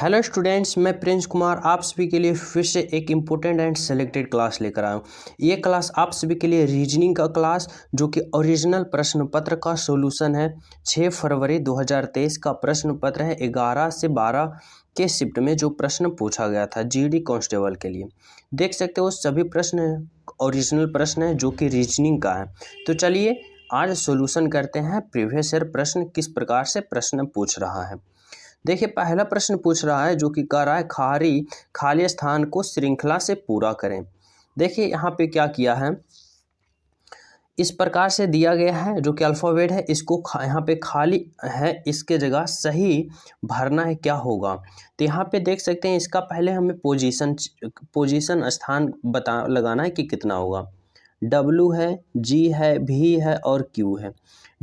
Hello students, मैं Prince Kumar आप सभी के लिए फिर से एक इम्पोर्टेंट एंड सेलेक्टेड क्लास लेकर आया हूँ। ये क्लास आप सभी के लिए रीजनिंग का क्लास जो कि ओरिजिनल प्रश्न पत्र का सॉल्यूशन है। 6 फरवरी 2023 का प्रश्न पत्र है। 11 से 12 के शिफ्ट में जो प्रश्न पूछा गया था जीडी कांस्टेबल के लिए, देख सकते हो सभी प्रश्न ओरिजिनल प्रश्न है जो कि रीजनिंग का है। तो चलिए आज सॉल्यूशन करते हैं। प्रीवियस ईयर प्रश्न किस प्रकार से प्रश्न पूछ रहा है। देखिए, पहला प्रश्न पूछ रहा है जो कि कह रहा है खाली स्थान को श्रृंखला से पूरा करें। देखिए यहाँ पे क्या किया है, इस प्रकार से दिया गया है जो कि अल्फ़ाबेट है, इसको यहाँ पे खाली है, इसके जगह सही भरना है। क्या होगा तो यहाँ पे देख सकते हैं, इसका पहले हमें पोजीशन स्थान लगाना है कि कितना होगा। W है, G है, V है और Q है।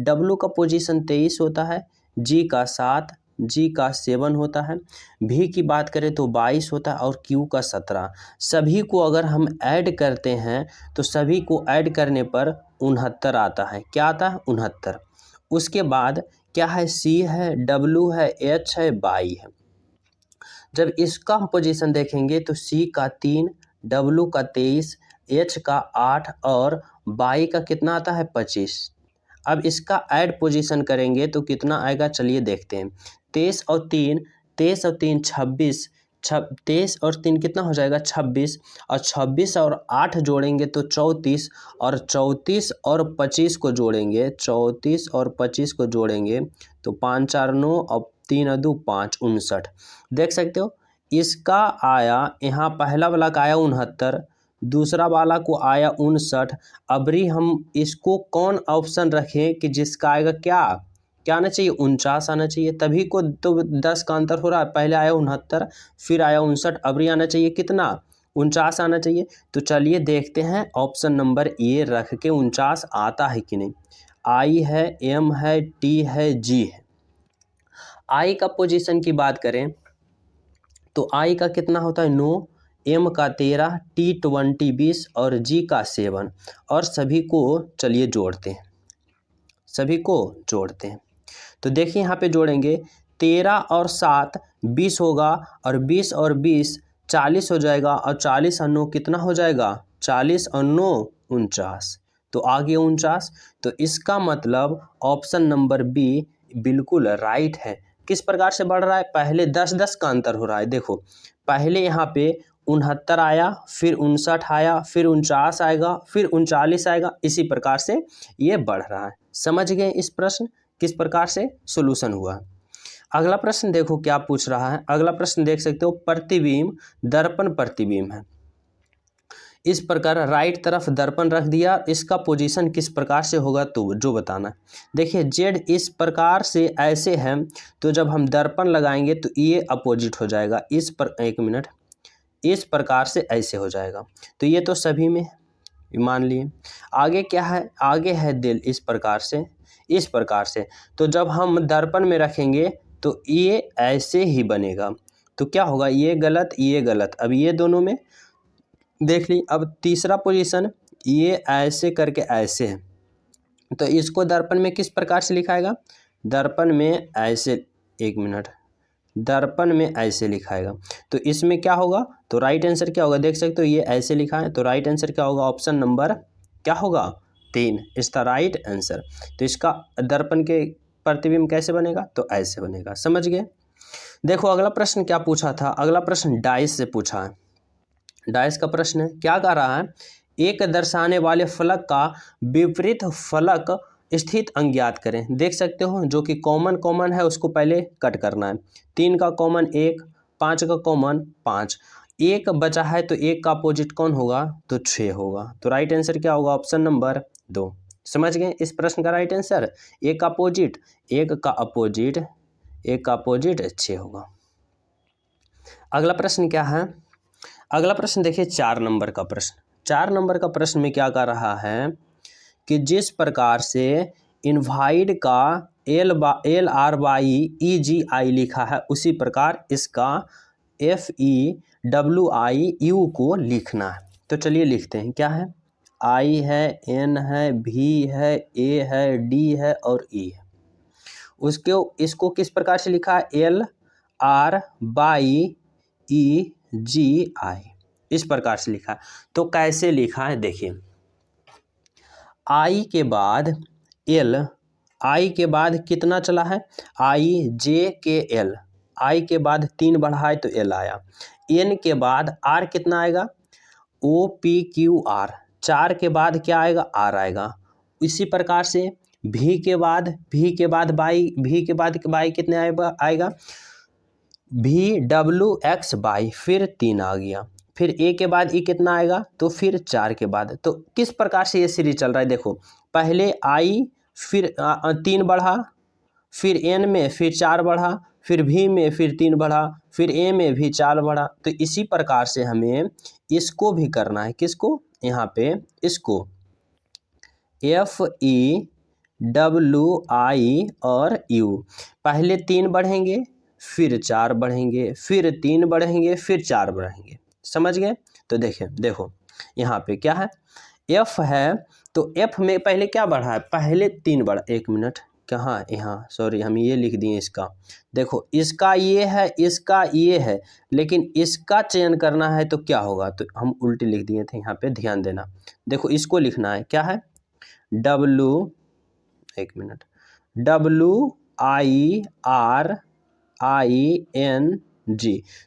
W का पोजीशन 23 होता है, G का 7, G का 7 होता है, V की बात करें तो 22 होता है और Q का 17। सभी को अगर हम ऐड करते हैं तो सभी को ऐड करने पर 69 आता है। क्या आता है? 69। उसके बाद क्या है, C है, W है, H है, Y है। जब इसका हम पोजीशन देखेंगे तो C का 3, W का 23, H का 8 और Y का कितना आता है? 25। अब इसका ऐड पोजीशन करेंगे तो कितना आएगा, चलिए देखते हैं। 23 और 3 26, 23 और 3 कितना हो जाएगा? 26, और 26 और 8 जोड़ेंगे तो 34, और 34 और 25 को जोड़ेंगे, 34 और 25 को जोड़ेंगे तो 5 4 9 और 3 2 5 59। देख सकते हो इसका आया, यहाँ पहला वाला का आया 69, दूसरा वाला को आया 59। अबरी हम इसको कौन ऑप्शन रखें कि जिसका आएगा क्या आना चाहिए? 49 आना चाहिए। तभी को तो 10 का अंतर हो रहा है। पहले आया 69, फिर आया 59, अबरी आना चाहिए कितना? 49 आना चाहिए। तो चलिए देखते हैं ऑप्शन नंबर ए रख के 49 आता है कि नहीं। आई है, एम है, टी है, जी है। आई का पोजीशन की बात करें तो आई का कितना होता है? 9, एम का 13, टी 20 और जी का 7। और सभी को चलिए जोड़ते हैं, सभी को जोड़ते हैं। तो देखिए यहाँ पे जोड़ेंगे 13 और 7 20 होगा, और 20 और 20 40 हो जाएगा, और 40 और 9 कितना हो जाएगा? 40 और 9 49। तो आ गया 49। तो इसका मतलब ऑप्शन नंबर बी बिल्कुल राइट है। किस प्रकार से बढ़ रहा है? पहले 10-10 का अंतर हो रहा है। देखो पहले यहाँ पे 69 आया, फिर 59 आया, फिर 49 आएगा, फिर 39 आएगा। इसी प्रकार से ये बढ़ रहा है। समझ गए इस प्रश्न किस प्रकार से सॉल्यूशन हुआ है। अगला प्रश्न देखो क्या पूछ रहा है। अगला प्रश्न देख सकते हो, प्रतिबिंब दर्पण प्रतिबिंब है। इस प्रकार राइट तरफ दर्पण रख दिया, इसका पोजीशन किस प्रकार से होगा तो जो बताना है। देखिए जेड इस प्रकार से ऐसे है, तो जब हम दर्पण लगाएंगे तो ये अपोजिट हो जाएगा। एक मिनट, इस प्रकार से ऐसे हो जाएगा। तो ये तो सभी में मान लिए। आगे क्या है? आगे है दिल, इस प्रकार से, इस प्रकार से। तो जब हम दर्पण में रखेंगे तो ये ऐसे ही बनेगा। तो क्या होगा? ये गलत, ये गलत। अब ये दोनों में देख ली। अब तीसरा पोजीशन, ये ऐसे करके ऐसे है, तो इसको दर्पण में किस प्रकार से लिखाएगा? दर्पण में ऐसे, एक मिनट, दर्पण में ऐसे लिखाएगा। तो इसमें क्या होगा? तो राइट आंसर क्या होगा? देख सकते हो ये ऐसे लिखा है, तो राइट आंसर क्या होगा? ऑप्शन नंबर क्या होगा? 3 इज द राइट आंसर। तो इसका दर्पण के प्रतिबिंब कैसे बनेगा? तो ऐसे बनेगा। समझ गए। देखो अगला प्रश्न क्या पूछा था। अगला प्रश्न डाइस से पूछा है। डाइस का प्रश्न है, क्या कह रहा है? एक दर्शाने वाले फलक का विपरीत फलक स्थित अंक ज्ञात करें। देख सकते हो जो कि कॉमन है उसको पहले कट करना है। 3 का कॉमन 1, 5 का कॉमन 5, 1 बचा है तो 1 का अपोजिट कौन होगा? तो 6 होगा। तो राइट आंसर क्या होगा? Option number 2। समझ गए इस प्रश्न का राइट आंसर? 1 का अपोजिट, 1 का अपोजिट, 1 का अपोजिट 6 होगा। अगला प्रश्न क्या है? अगला प्रश्न देखिए 4 नंबर का प्रश्न। 4 नंबर का प्रश्न में क्या कह रहा है कि जिस प्रकार से इनवाइड का LRYEGI लिखा है उसी प्रकार इसका FEWIU को लिखना है। तो चलिए लिखते हैं। क्या है? I है, N है, V है, A है, D है और E है। इसको किस प्रकार से लिखा है? RYEGI, इस प्रकार से लिखा है। तो कैसे लिखा है देखिए, I के बाद L, I के बाद कितना चला है IJKL, I के बाद 3 बढ़ा है तो L आया। N के बाद R कितना आएगा OPQR, 4 के बाद क्या आएगा R आएगा। इसी प्रकार से V के बाद बाई, V के बाद बाई कितने आएगा VWXY, फिर 3 आ गया। फिर A के बाद E कितना आएगा तो फिर 4 के बाद। तो किस प्रकार से ये सीरीज चल रहा है देखो, पहले I फिर 3 बढ़ा, फिर N में फिर 4 बढ़ा, फिर V में फिर 3 बढ़ा, फिर A में भी 4 बढ़ा। तो इसी प्रकार से हमें इसको भी करना है, किसको यहाँ पे इसको FEWI और U, पहले 3 बढ़ेंगे फिर 4 बढ़ेंगे, फिर 3 बढ़ेंगे फिर 4 बढ़ेंगे, समझ गए। तो देखो यहाँ पे क्या है F है, तो F में पहले क्या बढ़ा है, पहले 3 बढ़ा, 1 मिनट कहाँ यहाँ, सॉरी हम ये लिख दिए इसका। देखो इसका ये है, इसका ये है, लेकिन इसका चयन करना है तो क्या होगा, तो हम उल्टे लिख दिए थे, यहाँ पे ध्यान देना। देखो इसको लिखना है, क्या है WIRING,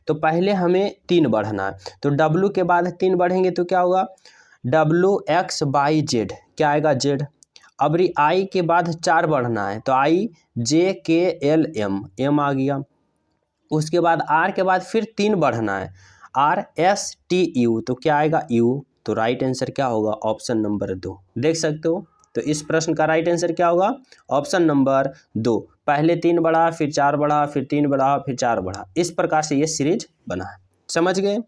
तो पहले हमें 3 बढ़ना है, तो W के बाद 3 बढ़ेंगे तो क्या होगा WXYZ, क्या आएगा Z। अब I के बाद 4 बढ़ना है तो IJKLM, M आ गया। उसके बाद R के बाद फिर 3 बढ़ना है RSTU, तो क्या आएगा U। तो राइट आंसर क्या होगा ऑप्शन नंबर 2, देख सकते हो। तो इस प्रश्न का राइट आंसर क्या होगा ऑप्शन नंबर 2, पहले 3 बढ़ा फिर 4 बढ़ा फिर 3 बढ़ा फिर 4 बढ़ा, इस प्रकार से ये सीरीज बना है, समझ गए।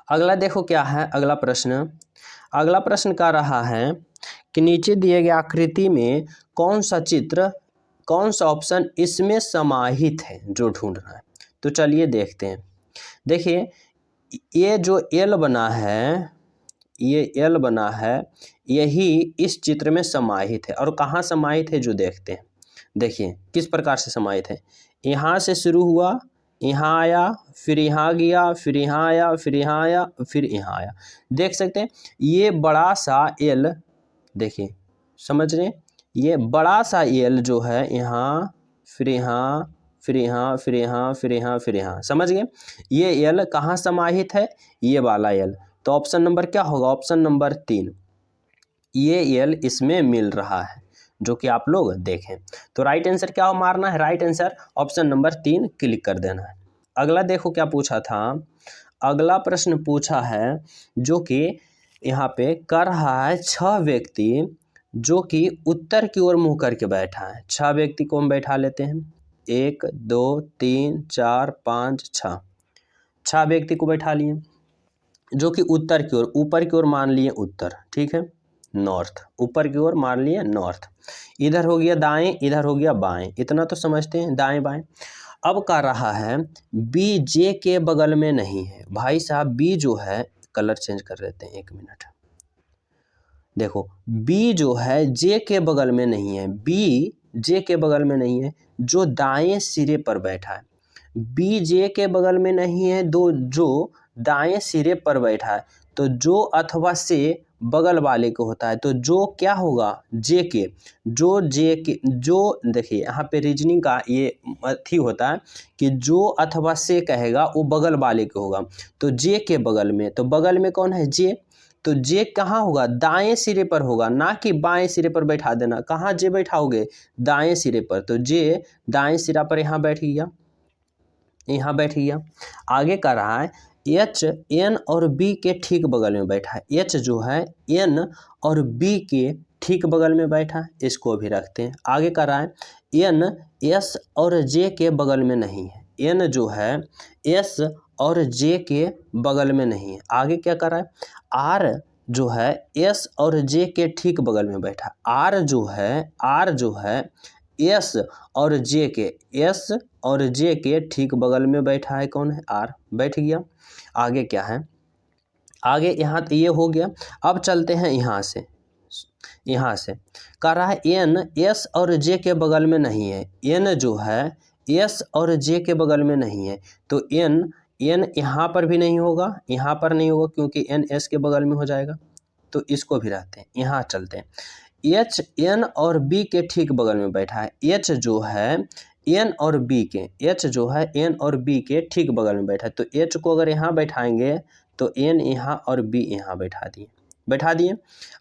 अगला देखो क्या है अगला प्रश्न का रहा है कि नीचे दिए गए आकृति में कौन सा ऑप्शन इसमें समाहित है जो ढूंढना है। तो चलिए देखते हैं। देखिए ये जो L बना है, ये L बना है, यही इस चित्र में समाहित है। और कहाँ समाहित है जो देखते हैं। देखिए किस प्रकार से समाहित है, यहाँ से शुरू हुआ, यहाँ आया, फिर यहाँ गया, फिर यहाँ आया, फिर यहाँ आया, फिर यहाँ आया। देख सकते हैं ये बड़ा सा L, देखिए समझ रहे हैं, ये बड़ा सा L जो है यहाँ, फिर यहाँ, फिर यहाँ, फिर यहाँ, फिर यहाँ, फिर यहाँ, समझ गए। ये L कहाँ समाहित है, ये वाला L। तो ऑप्शन नंबर क्या होगा ऑप्शन नंबर 3, ये L इसमें मिल रहा है, जो कि आप लोग देखें। तो राइट आंसर क्या मारना है, right answer option number 3 click कर देना है। अगला देखो क्या पूछा था, अगला प्रश्न पूछा है जो कि यहाँ पे कर रहा है 6 व्यक्ति जो कि उत्तर की ओर मुंह करके बैठा है। 6 व्यक्ति को हम बैठा लेते हैं, 1 2 3 4 5 6, 6 व्यक्ति को बैठा लिए जो कि उत्तर की ओर, ऊपर की ओर मान लिए उत्तर, ठीक है, नॉर्थ, ऊपर की ओर मान लिए नॉर्थ। इधर हो गया दाएं, इधर हो गया बाएं, इतना तो समझते हैं दाएं बाएं। अब कह रहा है बी जे के बगल में नहीं है। भाई साहब बी जो है, कलर चेंज कर देते हैं 1 मिनट। देखो बी जो है जे के बगल में नहीं है, बी जे के बगल में नहीं है, जो दाएं सिरे पर बैठा है। बी जे के बगल में नहीं है, जो दाएं सिरे पर बैठा है। तो जो अथवा से बगल वाले को होता है, तो जो क्या होगा जे के, जो देखिए यहाँ पे रीजनिंग का ये अथी होता है कि जो अथवा से कहेगा वो बगल वाले को होगा। तो जे के बगल में, तो बगल में कौन है जे, तो जे कहाँ होगा दाएं सिरे पर होगा, ना कि बाएं सिरे पर बैठा देना। कहाँ जे बैठाओगे दाएं सिरे पर, तो जे दाएं सिरा पर यहाँ बैठ गया, यहाँ बैठ गया। आगे कर रहा है एच एन और बी के ठीक बगल में बैठा है। एच जो है एन और बी के ठीक बगल में बैठा है, इसको भी रखते हैं। आगे कर रहा है एन एस और जे के बगल में नहीं है। एन जो है एस और जे के बगल में नहीं है। आगे क्या कर रहा है आर जो है एस और जे के ठीक बगल में बैठा। आर जो है एस और जे के, एस और जे के ठीक बगल में बैठा है। कौन है आर, बैठ गया। आगे क्या है, आगे यहाँ तो ये हो गया। अब चलते हैं यहाँ से कह रहा है एन एस और जे के बगल में नहीं है। एन जो है एस और जे के बगल में नहीं है, तो एन यहाँ पर भी नहीं होगा, यहाँ पर नहीं होगा क्योंकि एन एस के बगल में हो जाएगा, तो इसको भी रहते हैं। यहाँ चलते हैं, एच एन और बी के ठीक बगल में बैठा है। एच जो है एन और बी के, एच जो है एन और बी के ठीक बगल में बैठा है, तो एच को अगर यहाँ बैठाएंगे तो एन यहाँ और बी यहाँ बैठा दिए।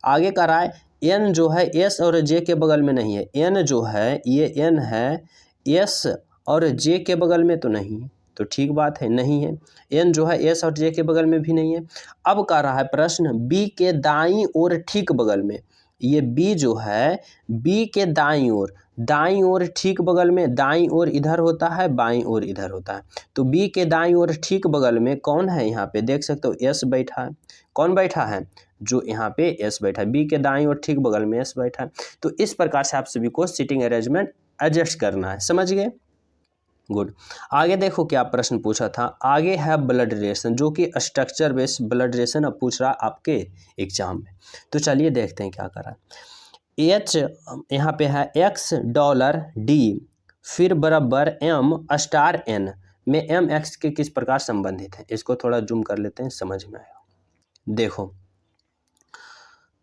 आगे का रहा है एन जो है एस और जे के बगल में नहीं है। एन जो है ये एन है, एस और जे के बगल में तो नहीं है, तो ठीक बात है, नहीं है। एन जो है एस और जे के बगल में भी नहीं है। अब का रहा है प्रश्न बी के दाईं ओर ठीक बगल में। ये बी जो है बी के दाईं ओर ठीक बगल में, दाईं ओर इधर होता है, बाईं ओर इधर होता है, तो बी के दाईं ओर ठीक बगल में कौन है? यहाँ पे देख सकते हो एस बैठा है। कौन बैठा है? जो यहाँ पे एस बैठा है, बी के दाईं ओर ठीक बगल में एस बैठा है। तो इस प्रकार से आप सभी को सीटिंग अरेंजमेंट एडजस्ट करना है, समझ गए? गुड। आगे देखो क्या प्रश्न पूछा था। आगे है ब्लड रिलेशन, जो कि स्ट्रक्चर बेस्ड ब्लड रिलेशन अब पूछ रहा है आपके एग्जाम में। तो चलिए देखते हैं क्या करा। एच यहाँ पे है एक्स डॉलर डी फिर बराबर एम स्टार एन में एम एक्स के किस प्रकार संबंधित है। इसको थोड़ा जूम कर लेते हैं, समझ में आएगा। देखो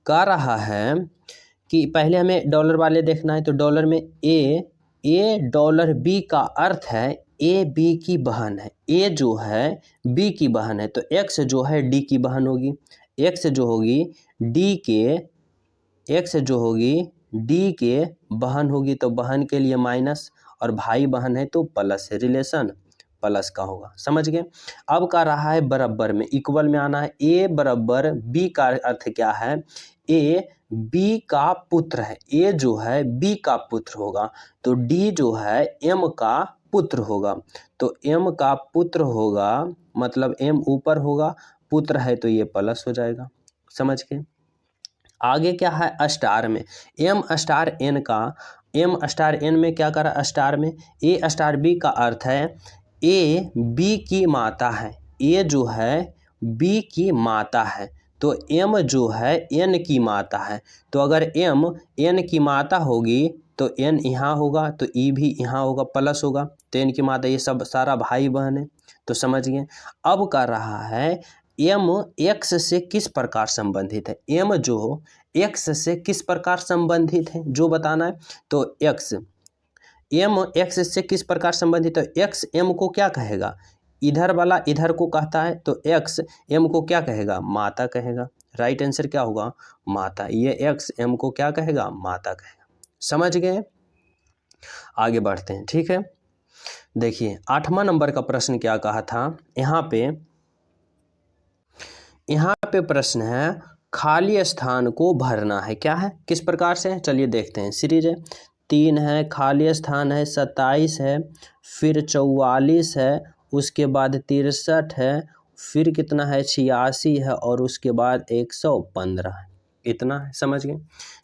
कह रहा है कि पहले हमें डॉलर वाले देखना है, तो डॉलर में ए डॉलर बी का अर्थ है ए बी की बहन है। ए जो है बी की बहन है, तो एक्स जो है डी की बहन होगी। एक्स जो होगी डी के बहन होगी, तो बहन के लिए माइनस, और भाई बहन है तो प्लस है, रिलेशन प्लस का होगा, समझ गए। अब का रहा है बराबर में, इक्वल में आना है। ए बराबर बी का अर्थ क्या है? ए बी का पुत्र है। ए जो है बी का पुत्र होगा, तो डी जो है एम का पुत्र होगा, तो एम का पुत्र होगा, मतलब एम ऊपर होगा, पुत्र है तो ये प्लस हो जाएगा, समझ के। आगे क्या है स्टार में, एम स्टार एन में क्या करा? स्टार में ए स्टार बी का अर्थ है ए बी की माता है। ए जो है बी की माता है, तो एम जो है एन की माता है, तो अगर एम एन की माता होगी तो एन यहाँ होगा, तो ई भी यहाँ होगा, प्लस होगा, तो एन की माता, ये सब सारा भाई बहन है, तो समझ गए। अब कर रहा है एम एक्स से किस प्रकार संबंधित है। एम जो एक्स से किस प्रकार संबंधित है जो बताना है, तो एम एक्स से किस प्रकार संबंधित है। एक्स एम को क्या कहेगा? इधर वाला इधर को कहता है, तो एक्स एम को क्या कहेगा? माता कहेगा। राइट आंसर क्या होगा? माता। ये एक्स एम को क्या कहेगा? माता कहेगा, समझ गए। आगे बढ़ते हैं, ठीक है। देखिए 8वां नंबर का प्रश्न क्या कहा था। यहाँ पे प्रश्न है खाली स्थान को भरना है। क्या है, किस प्रकार से? चलिए देखते हैं। सीरीज है, 3 है, खाली स्थान है 27 है, फिर 44 है, उसके बाद 63 है, फिर कितना है 86 है, और उसके बाद 115 है। इतना है, समझ गए।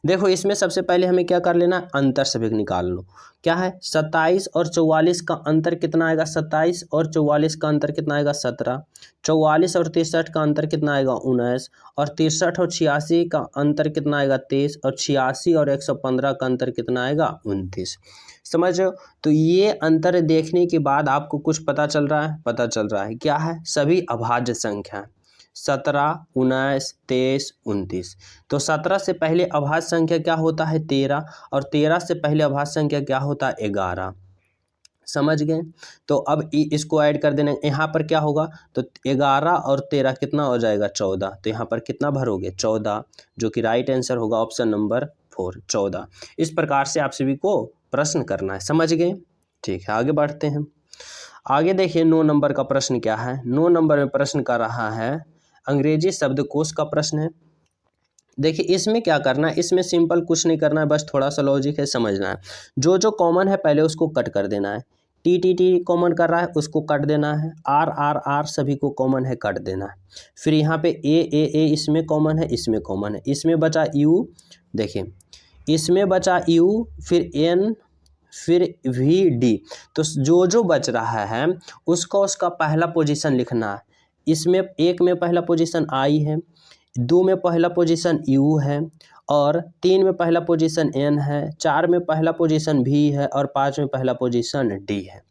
देखो इसमें सबसे पहले हमें क्या कर लेना, अंतर सभी निकाल लो। क्या है 27 और 44 का अंतर कितना आएगा? 27 और 44 का अंतर कितना आएगा? 17। 44 और 63 का अंतर कितना आएगा? 19। और 63 और 86 का अंतर कितना आएगा? 23। और 86 और 115 का अंतर कितना आएगा? 29। समझ रहे हो? तो ये अंतर देखने के बाद आपको कुछ पता चल रहा है? पता चल रहा है क्या है? सभी अभाज्य संख्या 17, 19, 23, 29। तो 17 से पहले अभाज्य संख्या क्या होता है? 13। और 13 से पहले अभाज्य संख्या क्या होता है? 11। समझ गए। तो अब इसको ऐड कर देना, यहाँ पर क्या होगा? तो 11 और 13 कितना हो जाएगा? 14। तो यहाँ पर कितना भरोगे? 14, जो कि राइट आंसर होगा ऑप्शन नंबर 4, 14। इस प्रकार से आप सभी को प्रश्न करना है, समझ गए। ठीक है, आगे बढ़ते हैं। आगे देखिए 9 नंबर का प्रश्न क्या है। 9 नंबर में प्रश्न कर रहा है अंग्रेजी शब्दकोश का प्रश्न है। देखिए इसमें क्या करना है, इसमें सिंपल कुछ नहीं करना है, बस थोड़ा सा लॉजिक है, समझना है। जो कॉमन है पहले उसको कट कर देना है। टी कॉमन कर रहा है, उसको कट देना है। आर सभी को कॉमन है, कट देना है। फिर यहाँ पे ए इसमें कॉमन है, इसमें कॉमन है, इसमें बचा यू। देखिए इसमें बचा यू, फिर एन, फिर वी डी। तो जो बच रहा है उसका पहला पोजीशन लिखना है। इसमें 1 में पहला पोजीशन आई है, 2 में पहला पोजीशन यू है, और 3 में पहला पोजीशन N है, 4 में पहला पोजीशन V है और 5 में पहला पोजीशन D है।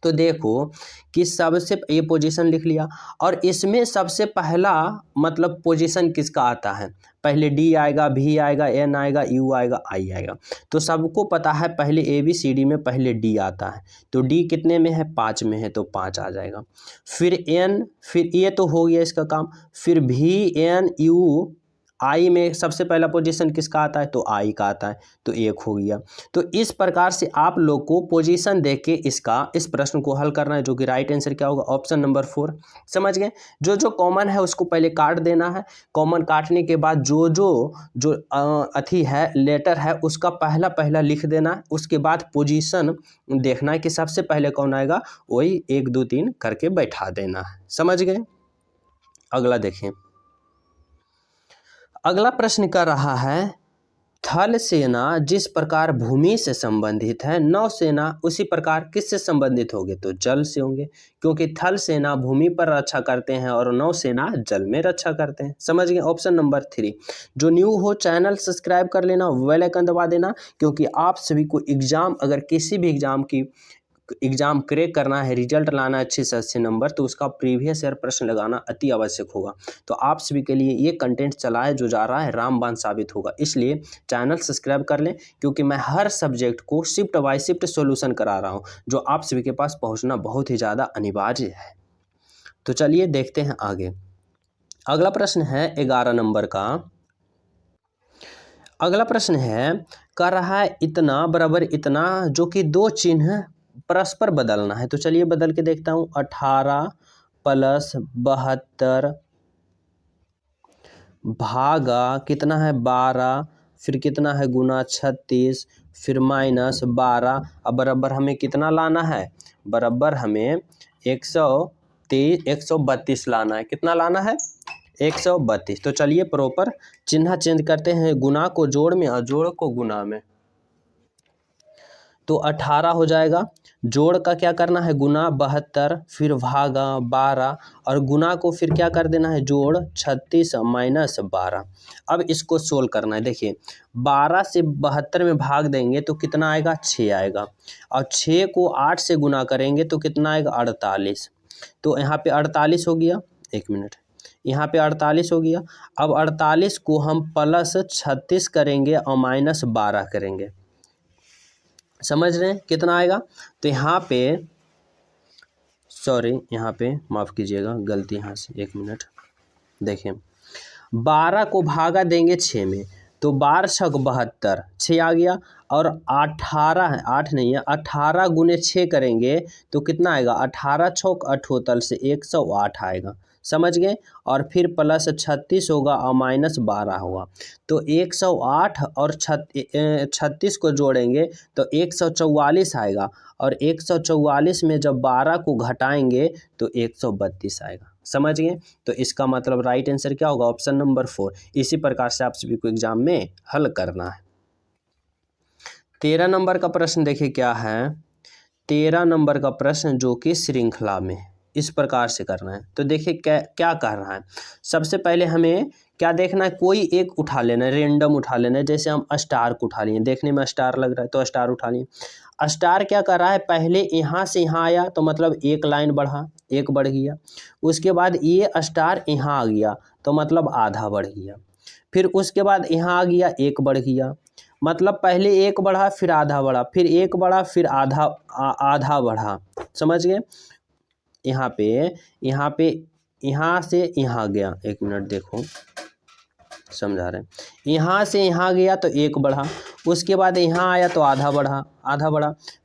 तो देखो कि सबसे ये पोजीशन लिख लिया और इसमें सबसे पहला मतलब पोजीशन किसका आता है, पहले D आएगा, V आएगा, N आएगा, U आएगा, I आएगा। तो सबको पता है पहले ABCD में पहले D आता है, तो D कितने में है, 5 में है, तो 5 आ जाएगा। फिर N, फिर ये तो हो गया इसका काम। फिर V N U I में सबसे पहला पोजीशन किसका आता है, तो I का आता है, तो 1 हो गया। तो इस प्रकार से आप लोग को पोजीशन देख के इस प्रश्न को हल करना है, जो कि राइट आंसर क्या होगा, ऑप्शन नंबर 4। समझ गए। जो जो कॉमन है उसको पहले काट देना है, कॉमन काटने के बाद जो अथी है लेटर है उसका पहला पहला लिख देना है। उसके बाद पोजीशन देखना है कि सबसे पहले कौन आएगा, वही 1 2 3 करके बैठा देना है। समझ गए। अगला देखें। अगला प्रश्न कर रहा है, थल सेना जिस प्रकार भूमि से संबंधित है, नौसेना उसी प्रकार किससे संबंधित होंगे, तो जल से होंगे, क्योंकि थल सेना भूमि पर रक्षा करते हैं और नौसेना जल में रक्षा करते हैं। समझ गए। Option number 3। जो न्यू हो चैनल सब्सक्राइब कर लेना, बेल आइकन दबा देना, क्योंकि आप सभी को एग्जाम, अगर किसी भी एग्जाम क्रैक करना है, रिजल्ट लाना है अच्छे से अच्छे नंबर, तो उसका प्रीवियस ईयर प्रश्न लगाना अति आवश्यक होगा। तो आप सभी के लिए ये कंटेंट चला है जो जा रहा है रामबाण साबित होगा। इसलिए चैनल सब्सक्राइब कर लें, क्योंकि मैं हर सब्जेक्ट को शिफ्ट बाय शिफ्ट सॉल्यूशन करा रहा हूँ, जो आप सभी के पास पहुँचना बहुत ही ज़्यादा अनिवार्य है। तो चलिए देखते हैं आगे। अगला प्रश्न है 11 नंबर का। अगला प्रश्न है, कर रहा है इतना बराबर इतना, जो कि 2 चिन्ह परस्पर बदलना है। तो चलिए बदल के देखता हूँ। 18 + 72 भागा कितना है, 12, फिर कितना है गुना 36, फिर -12। अब बराबर हमें कितना लाना है, बराबर हमें 132 लाना है। कितना लाना है, 132। तो चलिए प्रॉपर चिन्ह चेंज करते हैं, गुना को जोड़ में और जोड़ को गुना में। तो 18 हो जाएगा, जोड़ का क्या करना है, गुना 72, फिर भागा 12 और गुना को फिर क्या कर देना है, जोड़ 36 -12। अब इसको सोल्व करना है। देखिए 12 से 72 में भाग देंगे तो कितना आएगा, 6 आएगा, और 6 को 8 से गुना करेंगे तो कितना आएगा, 48। तो यहाँ पे 48 हो गया, 1 मिनट, यहाँ पे 48 हो गया। अब 48 को हम +36 करेंगे और -12 करेंगे। समझ रहे हैं कितना आएगा। तो यहाँ पे यहाँ पे माफ़ कीजिएगा, गलती यहाँ से, 1 मिनट। देखें 12 को भागा देंगे 6 में, तो 12 × 72, 6 आ गया, और 18 है, 8 नहीं है, 18 × 6 करेंगे तो कितना आएगा, 18 × 6 अठोतल से 108 आएगा। समझ गए। और फिर +36 होगा और -12 होगा, तो 108 और 36 को जोड़ेंगे तो 144 आएगा, और 144 में जब 12 को घटाएंगे तो 132 आएगा। समझ गए। तो इसका मतलब राइट आंसर क्या होगा, ऑप्शन नंबर 4। इसी प्रकार से आप सभी को एग्जाम में हल करना है। 13 नंबर का प्रश्न देखिए क्या है। 13 नंबर का प्रश्न जो कि श्रृंखला में इस प्रकार से करना है। तो देखिए क्या कर रहा है। सबसे पहले हमें क्या देखना है, कोई एक उठा लेना है, रेंडम उठा लेना है। जैसे हम स्टार को उठा लिए, देखने में स्टार लग रहा है तो स्टार उठा लिए। स्टार क्या कर रहा है, पहले यहाँ से यहाँ आया तो मतलब एक लाइन बढ़ा, 1 बढ़ गया। उसके बाद ये स्टार यहाँ आ गया तो मतलब आधा बढ़ गया। फिर उसके बाद यहाँ आ गया, 1 बढ़ गया, मतलब पहले 1 बढ़ा, फिर आधा बढ़ा, फिर 1 बढ़ा, फिर आधा बढ़ा। समझ गए। यहाँ पे यहाँ से यहाँ गया, 1 मिनट देखो समझा रहे हैं। यहाँ से यहाँ गया तो 1 बढ़ा, उसके बाद यहाँ आया तो आधा बढ़ा,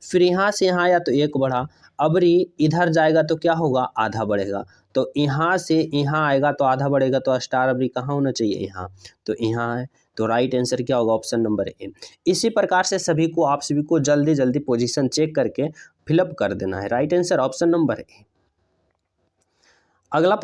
फिर यहाँ से यहाँ आया तो 1 बढ़ा। अबरी इधर जाएगा तो क्या होगा, आधा बढ़ेगा। तो यहाँ से यहाँ आएगा तो आधा बढ़ेगा, तो स्टार अबरी कहाँ होना चाहिए, यहाँ, तो यहाँ है। तो राइट आंसर क्या होगा, ऑप्शन नंबर ए। इसी प्रकार से आप सभी को जल्दी जल्दी पोजीशन चेक करके फिलअप कर देना है। Right answer option number A. अगला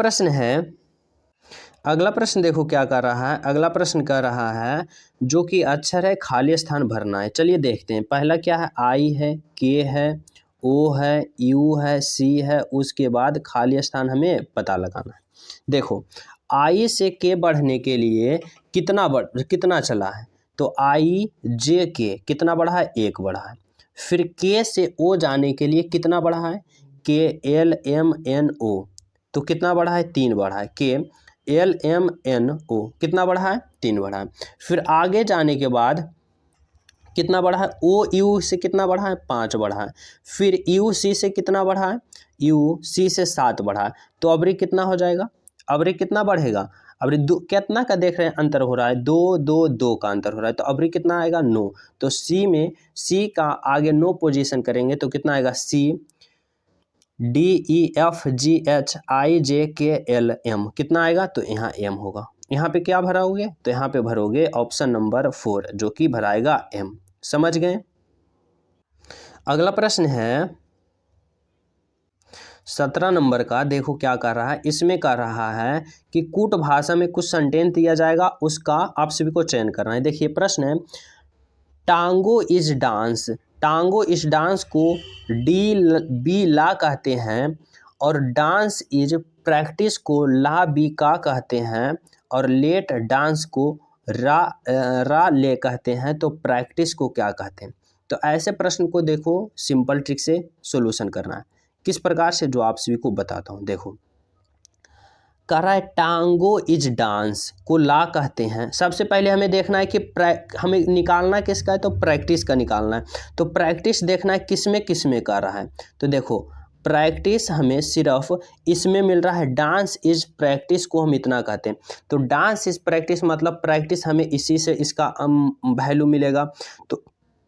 प्रश्न देखो क्या कर रहा है। अगला प्रश्न कर रहा है जो कि अक्षर है, खाली स्थान भरना है। चलिए देखते हैं। पहला क्या है, आई है, के है, ओ है, यू है, सी है, उसके बाद खाली स्थान हमें पता लगाना है। देखो आई से के बढ़ने के लिए कितना चला है, तो आई जे के कितना बढ़ा है, 1 बढ़ा है। फिर के से ओ जाने के लिए कितना बढ़ा है, के एल एम एन ओ, तो कितना बढ़ा है, 3 बढ़ा है। के एल एम एन ओ कितना बढ़ा है, 3 बढ़ा है। फिर आगे जाने के बाद कितना बढ़ा है, ओ यू से कितना बढ़ा है, 5 बढ़ा है। फिर यू सी से कितना बढ़ा है, यू सी से 7 बढ़ा है। तो अबरी कितना हो जाएगा, अबरी कितना बढ़ेगा, अबरी दो कितना का देख रहे हैं अंतर हो रहा है, 2 2 2 का अंतर हो रहा है। तो अबरी कितना आएगा, 9। तो सी में सी का आगे 9 पोजीशन करेंगे तो कितना आएगा, C D E F G H I J K L M कितना आएगा, तो यहाँ एम होगा। यहाँ पे क्या भराओगे, तो यहाँ पे भरोगे ऑप्शन नंबर 4 जो कि भराएगा एम। समझ गए। अगला प्रश्न है 17 नंबर का, देखो क्या कर रहा है, इसमें कर रहा है कि कूट भाषा में कुछ सेंटेंस दिया जाएगा, उसका आप सभी को चयन करना है। देखिए प्रश्न है, टांगो इज डांस, टांगो इस डांस को बी ला कहते हैं, और डांस इज प्रैक्टिस को ला बी का कहते हैं, और लेट डांस को रा ले कहते हैं, तो प्रैक्टिस को क्या कहते हैं। तो ऐसे प्रश्न को देखो सिंपल ट्रिक से सॉल्यूशन करना है। किस प्रकार से, जो आप सभी को बताता हूँ। देखो कह रहा है टांगो इज डांस को ला कहते हैं। सबसे पहले हमें देखना है कि हमें निकालना किसका है, तो प्रैक्टिस का निकालना है। तो प्रैक्टिस देखना है किस में कर रहा है। तो देखो प्रैक्टिस हमें सिर्फ इसमें मिल रहा है, डांस इज प्रैक्टिस को हम इतना कहते हैं। तो डांस इज प्रैक्टिस मतलब प्रैक्टिस हमें इसी से इसका वैल्यू मिलेगा। तो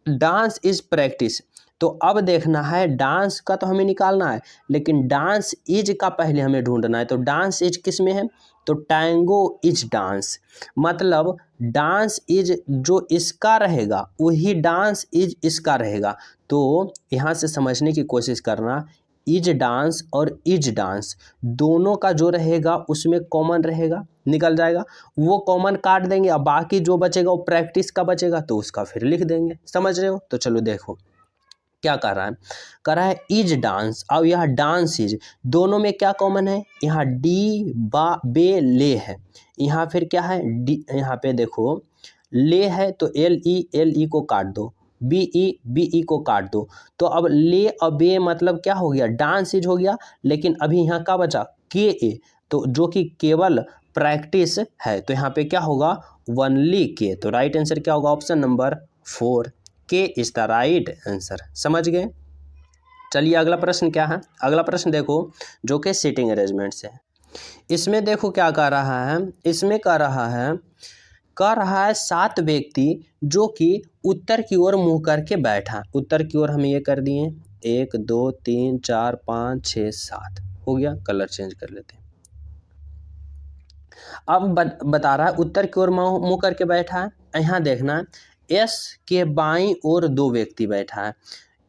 डांस इज प्रैक्टिस, तो अब देखना है डांस का तो हमें निकालना है, लेकिन डांस इज का पहले हमें ढूंढना है। तो डांस इज किस में है, तो टैंगो इज डांस, मतलब डांस इज जो इसका रहेगा वही डांस इज इसका रहेगा। तो यहाँ से समझने की कोशिश करना, इज डांस और इज डांस दोनों का जो रहेगा उसमें कॉमन रहेगा, निकल जाएगा, वो कॉमन काट देंगे। अब बाकी जो बचेगा वो प्रैक्टिस का बचेगा, तो उसका फिर लिख देंगे। समझ रहे हो। तो चलो देखो क्या कर रहा है, कर रहा है इज डांस, अब यह डांस इज, दोनों में क्या कॉमन है, यहाँ डी बा बे ले है, यहाँ फिर क्या है डी, यहाँ पे देखो ले है तो एल ई को काट दो, बी ई को काट दो। तो अब ले और बे मतलब क्या हो गया, डांस इज हो गया, लेकिन अभी यहाँ का बचा के ए, तो जो कि केवल प्रैक्टिस है। तो यहाँ पे क्या होगा, वनली के। तो राइट आंसर क्या होगा, ऑप्शन नंबर 4 के इज द राइट आंसर। समझ गए। चलिए अगला प्रश्न क्या है, अगला प्रश्न देखो जो कि सीटिंग अरेंजमेंट से है। इसमें देखो क्या कर रहा है, इसमें कर रहा है 7 व्यक्ति जो कि उत्तर की ओर मुंह करके बैठा। उत्तर की ओर हम ये कर दिए 1 2 3 4 5 6 7 हो गया। कलर चेंज कर लेते हैं। अब बता रहा है उत्तर की ओर मुंह करके बैठा है। यहाँ देखना है एस के बाईं ओर 2 व्यक्ति बैठा है।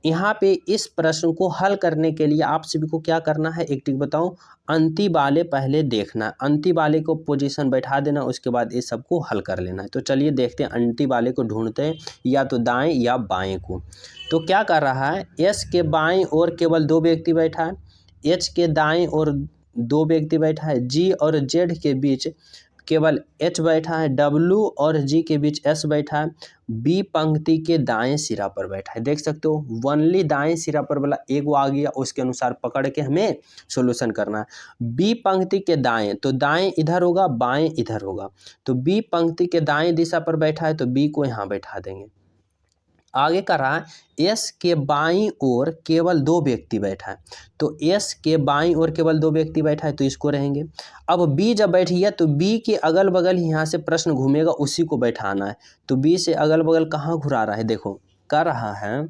यहाँ पे इस प्रश्न को हल करने के लिए आप सभी को क्या करना है, एक टिक बताऊं, अंति वाले पहले देखना, अंति वाले को पोजीशन बैठा देना, उसके बाद इस सबको हल कर लेना है। तो चलिए देखते हैं अंति वाले को ढूंढते हैं, या तो दाएं या बाएं को। तो क्या कर रहा है, एस के बाईं ओर केवल 2 व्यक्ति बैठा है, एच के दाएं ओर 2 व्यक्ति बैठा है, जी और जेड के बीच केवल एच बैठा है, डब्ल्यू और जी के बीच एस बैठा है, बी पंक्ति के दाएं सिरा पर बैठा है। देख सकते हो वनली दाएं सिरा पर वाला एगो आ गया, उसके अनुसार पकड़ के हमें सॉल्यूशन करना है। बी पंक्ति के दाएं, तो दाएं इधर होगा, बाएं इधर होगा। तो बी पंक्ति के दाएं दिशा पर बैठा है, तो बी को यहाँ बैठा देंगे। आगे कर रहा है एस के बाईं ओर केवल 2 व्यक्ति बैठा है, तो एस के बाईं ओर केवल 2 व्यक्ति बैठा है, तो इसको रहेंगे। अब बी जब बैठी है तो बी के अगल बगल यहाँ से प्रश्न घूमेगा, उसी को बैठाना है। तो बी से अगल बगल कहाँ घुरा रहा है, देखो कर रहा है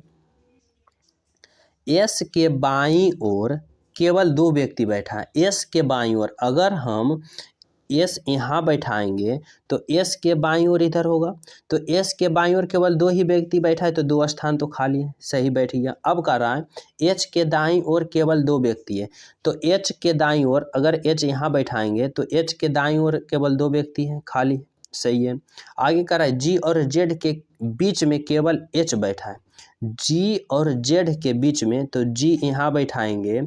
एस के बाईं ओर केवल 2 व्यक्ति बैठा है, एस के बाईं ओर अगर हम एस यहाँ बैठाएंगे तो एस के बाईं ओर इधर होगा, तो एस के बाईं ओर केवल 2 ही व्यक्ति बैठा है, तो 2 स्थान तो खाली है, सही बैठ गया। अब कर रहा है एच के दाईं ओर केवल 2 व्यक्ति है, तो एच के दाईं ओर अगर एच यहाँ बैठाएंगे तो एच के दाईं ओर केवल 2 व्यक्ति हैं, खाली, सही है। आगे कर रहा है जी और जेड के बीच में केवल एच बैठा है, जी और जेड के बीच में, तो जी यहाँ बैठाएंगे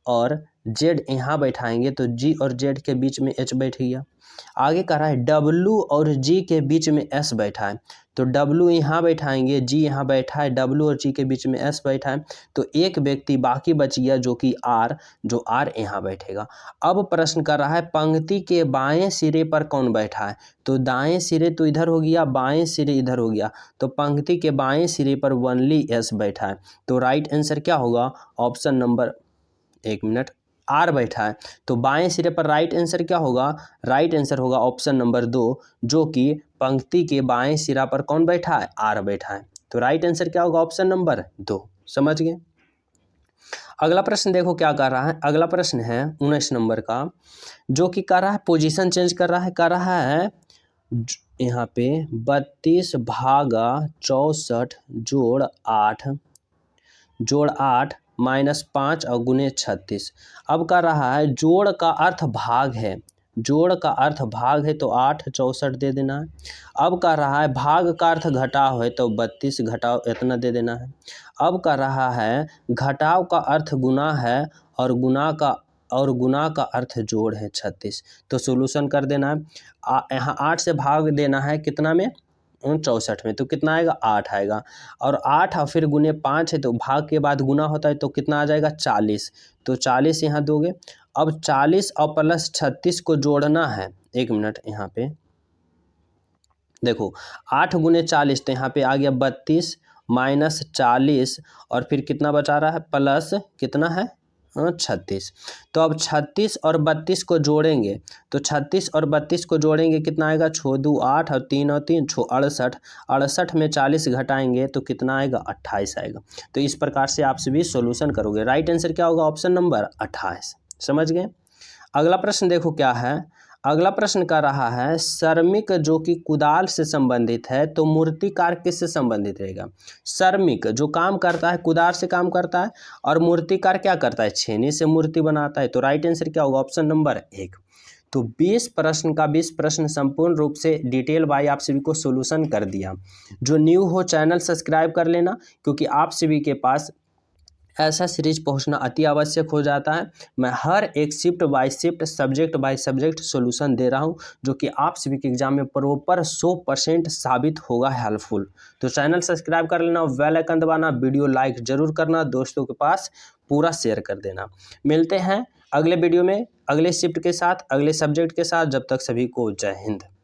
और जेड यहाँ बैठाएंगे तो जी और जेड के बीच में एच बैठ गया। आगे कह रहा है डब्लू और जी के बीच में एस बैठा है, तो डब्लू यहाँ बैठाएंगे, जी यहाँ बैठा है, डब्लू और जी के बीच में एस बैठा है, तो एक व्यक्ति बाकी बच गया जो कि आर, जो आर यहाँ बैठेगा। अब प्रश्न कर रहा है पंक्ति के बाएं सिरे पर कौन बैठा है, तो दाएं सिरे तो इधर हो गया, बाएं सिरे इधर हो गया, तो पंक्ति के बाएं सिरे पर ओनली एस बैठा है, तो राइट आंसर क्या होगा, ऑप्शन नंबर, एक मिनट, आर बैठा है, तो बाएं सिरे पर राइट आंसर क्या होगा, राइट आंसर होगा ऑप्शन नंबर 2, जो कि पंक्ति के बाएं सिरा पर कौन बैठा है, आर बैठा है, तो राइट आंसर क्या होगा, ऑप्शन नंबर 2। समझ गए। अगला प्रश्न देखो क्या कर रहा है, अगला प्रश्न है 19 नंबर का, जो कि कर रहा है पोजीशन चेंज कर रहा है, कर रहा है यहाँ पे 32 भागा 64 जोड़ 8 -5 और गुने 36। अब कर रहा है जोड़ का अर्थ भाग है, जोड़ का अर्थ भाग है तो 8 64 दे देना है। अब कर रहा है भाग का अर्थ घटाव है तो 32 घटाव इतना दे देना है। अब कर रहा है घटाव का अर्थ गुना है और गुना का अर्थ जोड़ है 36, तो सोल्यूशन कर देना है। यहाँ 8 से भाग देना है कितना में, 64 में, तो कितना आएगा, 8 आएगा, और 8 और फिर गुने 5 है तो भाग के बाद गुना होता है तो कितना आ जाएगा, 40, तो 40 यहाँ दोगे। अब 40 और प्लस 36 को जोड़ना है, एक मिनट यहाँ पे देखो, 8 गुने 40 तो यहाँ पे आ गया 32 माइनस 40 और फिर कितना बचा रहा है, प्लस कितना है 36, तो अब 36 और 32 को जोड़ेंगे, तो 36 और 32 को जोड़ेंगे कितना आएगा, 6 2 8 और 3 और 3 6 68, 68 में 40 घटाएंगे तो कितना आएगा, 28 आएगा। तो इस प्रकार से आप सभी सॉल्यूशन करोगे, राइट आंसर क्या होगा, ऑप्शन नंबर 28। समझ गए। अगला प्रश्न देखो क्या है, अगला प्रश्न कर रहा है श्रमिक जो कि कुदाल से संबंधित है तो मूर्तिकार किससे संबंधित रहेगा। श्रमिक जो काम करता है कुदाल से काम करता है और मूर्तिकार क्या करता है, छेनी से मूर्ति बनाता है, तो राइट आंसर क्या होगा, ऑप्शन नंबर 1। तो 20 प्रश्न का 20 प्रश्न संपूर्ण रूप से डिटेल बाय आप सभी को सोल्यूशन कर दिया। जो न्यू हो चैनल सब्सक्राइब कर लेना, क्योंकि आप सभी के पास ऐसा सीरीज पहुंचना अति आवश्यक हो जाता है। मैं हर एक shift by shift, subject by subject solution दे रहा हूं, जो कि आप सभी के एग्जाम में प्रॉपर 100% साबित होगा हेल्पफुल। तो चैनल सब्सक्राइब कर लेना, बेल आइकन दबाना, वीडियो लाइक जरूर करना, दोस्तों के पास पूरा शेयर कर देना। मिलते हैं अगले वीडियो में अगले शिफ्ट के साथ, अगले सब्जेक्ट के साथ। जब तक सभी को जय हिंद।